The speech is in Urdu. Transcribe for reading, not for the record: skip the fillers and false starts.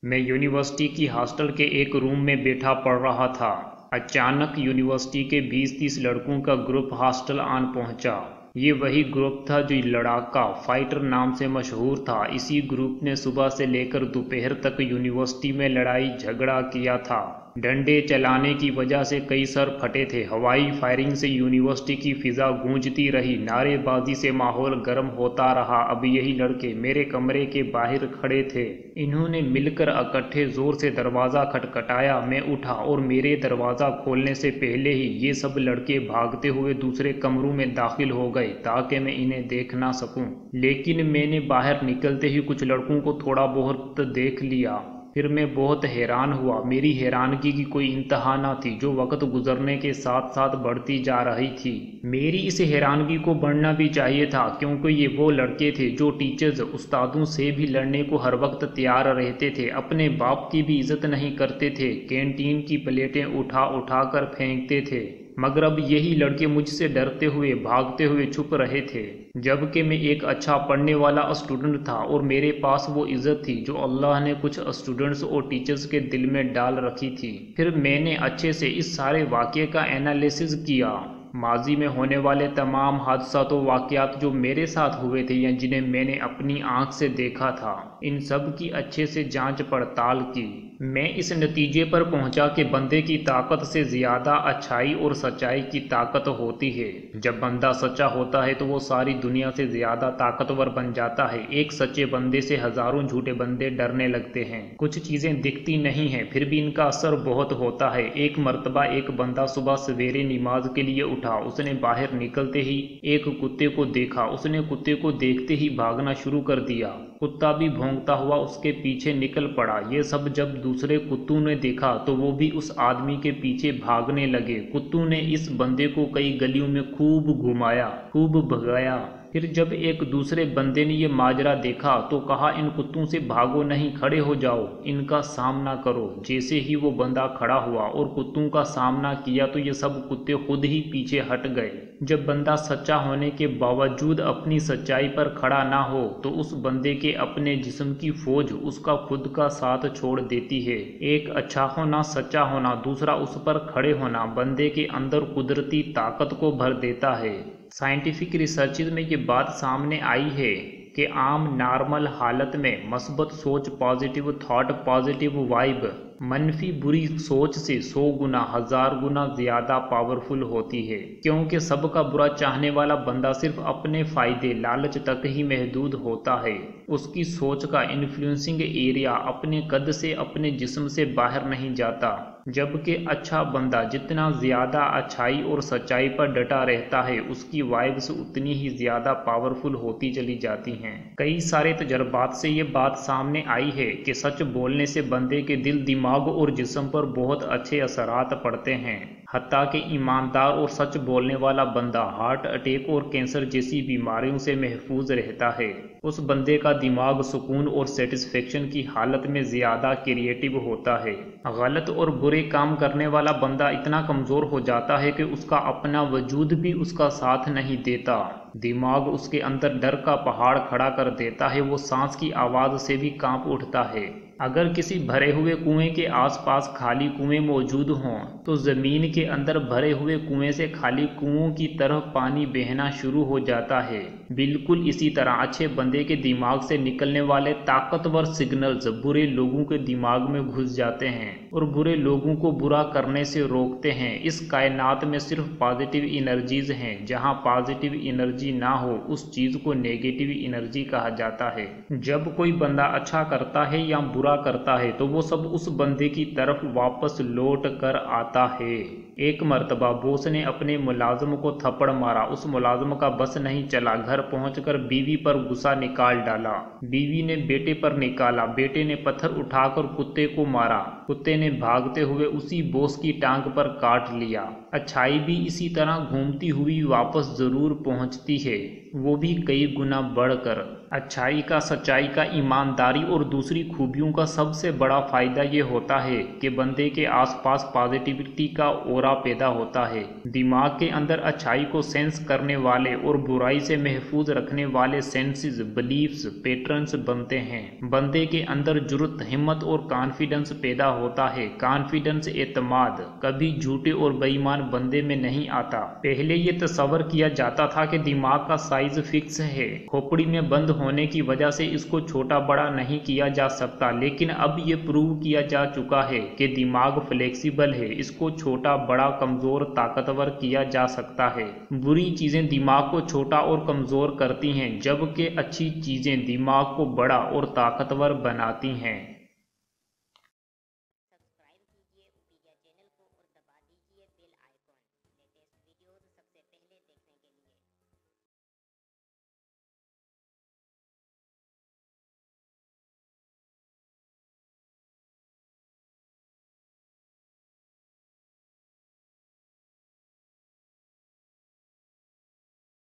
میں یونیورسٹی کی ہاسٹل کے ایک روم میں بیٹھا پڑھ رہا تھا۔ اچانک یونیورسٹی کے 20-30 لڑکوں کا گروپ ہاسٹل آن پہنچا۔ یہ وہی گروپ تھا جو لڑاکا فائٹر نام سے مشہور تھا۔ اسی گروپ نے صبح سے لے کر دوپہر تک یونیورسٹی میں لڑائی جھگڑا کیا تھا۔ ڈنڈے چلانے کی وجہ سے کئی سر پھٹے تھے۔ ہوائی فائرنگ سے یونیورسٹی کی فضا گونجتی رہی۔ نعرے بازی سے ماحول گرم ہوتا رہا۔ اب یہی لڑکے میرے کمرے کے باہر کھڑے تھے۔ انہوں نے مل کر اکٹھے زور سے دروازہ کھٹکھٹایا۔ میں اٹھا اور میرے دروازہ کھولنے سے پہلے ہی یہ سب لڑکے بھاگتے ہوئے دوسرے کمروں میں داخل ہو گئے تاکہ میں انہیں دیکھ نہ سکوں۔ لیکن میں نے باہر نکلتے ہی کچھ لڑکوں کو تھوڑا بہت دیکھ لیا۔ پھر میں بہت حیران ہوا۔ میری حیرانگی کی کوئی انتہا نہ تھی جو وقت گزرنے کے ساتھ ساتھ بڑھتی جا رہی تھی۔ میری اس حیرانگی کو بڑھنا بھی چاہیے تھا کیونکہ یہ وہ لڑکے تھے جو ٹیچرز استادوں سے بھی لڑنے کو ہر وقت تیار رہتے تھے، اپنے باپ کی بھی عزت نہیں کرتے تھے، کینٹین کی پلیٹیں اٹھا اٹھا کر پھینکتے تھے، مگر اب یہی لڑکے مجھ سے ڈرتے ہوئے بھاگتے ہوئے چھپ رہے تھے، جبکہ میں ایک اچھا پڑھنے والا اسٹوڈنٹ تھا اور میرے پاس وہ عزت تھی جو اللہ نے کچھ اسٹوڈنٹس اور ٹیچرز کے دل میں ڈال رکھی تھی۔ پھر میں نے اچھے سے اس سارے واقعے کا انالیسس کیا۔ ماضی میں ہونے والے تمام حادثات و واقعات جو میرے ساتھ ہوئے تھے یا جنہیں میں نے اپنی آنکھ سے دیکھا تھا، ان سب کی اچھے سے جانچ پڑتال کی۔ میں اس نتیجے پر پہنچا کہ بندے کی طاقت سے زیادہ اچھائی اور سچائی کی طاقت ہوتی ہے۔ جب بندہ سچا ہوتا ہے تو وہ ساری دنیا سے زیادہ طاقتور بن جاتا ہے۔ ایک سچے بندے سے ہزاروں جھوٹے بندے ڈرنے لگتے ہیں۔ کچھ چیزیں دکھتی نہیں ہیں پھر بھی ان کا اثر بہت ہوتا ہے۔ ایک مرتبہ ایک بندہ صبح سویرے نماز کے لیے اٹھا۔ اس نے باہر نکلتے ہی ایک کتے کو دیکھا۔ اس نے کتے کو دیکھتے ہی بھاگنا شروع کر دیا۔ کتا بھی بھونکتا ہوا اس کے پیچھے نکل پڑا۔ یہ سب جب دوسرے کتوں نے دیکھا تو وہ بھی اس آدمی کے پیچھے بھاگنے لگے۔ کتوں نے اس بندے کو کئی گلیوں میں خوب گھمایا، خوب بھگایا۔ پھر جب ایک دوسرے بندے نے یہ ماجرا دیکھا تو کہا ان کتوں سے بھاگو نہیں، کھڑے ہو جاؤ، ان کا سامنا کرو۔ جیسے ہی وہ بندہ کھڑا ہوا اور کتوں کا سامنا کیا تو یہ سب کتے خود ہی پیچھے ہٹ گئے۔ جب بندہ سچا ہونے کے باوجود اپنی سچائی پر کھڑا نہ ہو تو اس بندے کے اپنے جسم کی فوج اس کا خود کا ساتھ چھوڑ دیتی ہے۔ ایک اچھا ہونا، سچا ہونا، دوسرا اس پر کھڑے ہونا بندے کے اندر قدرتی طاقت کو بھر دیتا ہے۔ سائنٹیفک ریسرچز میں یہ بات سامنے آئی ہے کہ عام نارمل حالت میں مثبت سوچ، پازیٹیو تھاٹ، پازیٹیو وائب منفی بری سوچ سے 100 گنا، 1000 گنا زیادہ پاورفل ہوتی ہے، کیونکہ سب کا برا چاہنے والا بندہ صرف اپنے فائدے، لالچ تک ہی محدود ہوتا ہے۔ اس کی سوچ کا انفلوئنسنگ ایریا اپنے قد سے، اپنے جسم سے باہر نہیں جاتا، جبکہ اچھا بندہ جتنا زیادہ اچھائی اور سچائی پر ڈٹا رہتا ہے اس کی وائبس اتنی ہی زیادہ پاورفل ہوتی چلی جاتی ہیں۔ کئی سارے تجربات سے یہ بات سامنے آئی ہے کہ سچ بولنے سے بندے کے دل، دماغ اور جسم پر بہت اچھے اثرات پڑتے ہیں، حتیٰ کہ ایماندار اور سچ بولنے والا بندہ ہارٹ اٹیک اور کینسر جیسی بیماریوں سے محفوظ رہتا ہے۔ اس بندے کا دماغ سکون اور سیٹسفیکشن کی حالت میں زیادہ کریٹیو ہوتا ہے۔ غلط اور برے کام کرنے والا بندہ اتنا کمزور ہو جاتا ہے کہ اس کا اپنا وجود بھی اس کا ساتھ نہیں دیتا۔ دماغ اس کے اندر ڈر کا پہاڑ کھڑا کر دیتا ہے، وہ سانس کی آواز سے بھی کانپ اٹھتا ہے۔ اگر کسی بھرے ہوئے کنویں کے آس پاس خالی کنویں موجود ہوں تو زمین کے اندر بھرے ہوئے کنویں سے خالی کنووں کی طرف پانی بہنا شروع ہو جاتا ہے۔ بالکل اسی طرح اچھے بندے کے دماغ سے نکلنے والے طاقتور سگنلز برے لوگوں کے دماغ میں گھس جاتے ہیں اور برے لوگوں کو برا کرنے سے روکتے ہیں۔ اس کائنات میں صرف پازیٹیو انرجیز ہیں۔ جہاں پازیٹیو انرجی نہ ہو اس چیز کو نیگیٹو انرجی کہا جاتا ہے۔ جب کوئی بندہ اچھا کرتا ہے یا برا کرتا ہے تو وہ سب اس بندے کی طرف واپس لوٹ کر آتا ہے۔ ایک مرتبہ باس نے اپنے ملازم کو تھپڑ مارا۔ اس ملازم کا بس نہیں چلا، گھر پہنچ کر بیوی پر غصہ نکال ڈالا۔ بیوی نے بیٹے پر نکالا، بیٹے نے پتھر اٹھا کر کتے کو مارا، کتے نے بھاگتے ہوئے اسی باس کی ٹانگ پر کاٹ لیا۔ اچھائی بھی اسی طرح گھومتی ہوئی واپس ضرور پہنچتی ہے، وہ بھی کئی گنا بڑھ کر۔ اچھائی کا، سچائی کا، ایمانداری اور دوسری خوبیوں کا سب سے بڑا فائدہ یہ ہوتا ہے کہ بندے کے آس پاس پازیٹیوٹی کا اورا برا پیدا ہوتا ہے۔ دماغ کے اندر اچھائی کو سینس کرنے والے اور برائی سے محفوظ رکھنے والے سینسز، بلیفز، پیٹرنز بنتے ہیں۔ بندے کے اندر جرأت، ہمت اور کانفیڈنس پیدا ہوتا ہے۔ کانفیڈنس، اعتماد کبھی جھوٹے اور بے ایمان بندے میں نہیں آتا۔ پہلے یہ تصور کیا جاتا تھا کہ دماغ کا سائز فکس ہے، کھوپڑی میں بند ہونے کی وجہ سے اس کو چھوٹا بڑا نہیں کیا جا سکتا، لیکن اب یہ پروو کیا جا چکا ہے کہ دماغ فلیکسیبل ہے، اس کو چھوٹا بڑا، کمزور طاقتور کیا جا سکتا ہے۔ بری چیزیں دماغ کو چھوٹا اور کمزور کرتی ہیں، جبکہ اچھی چیزیں دماغ کو بڑا اور طاقتور بناتی ہیں۔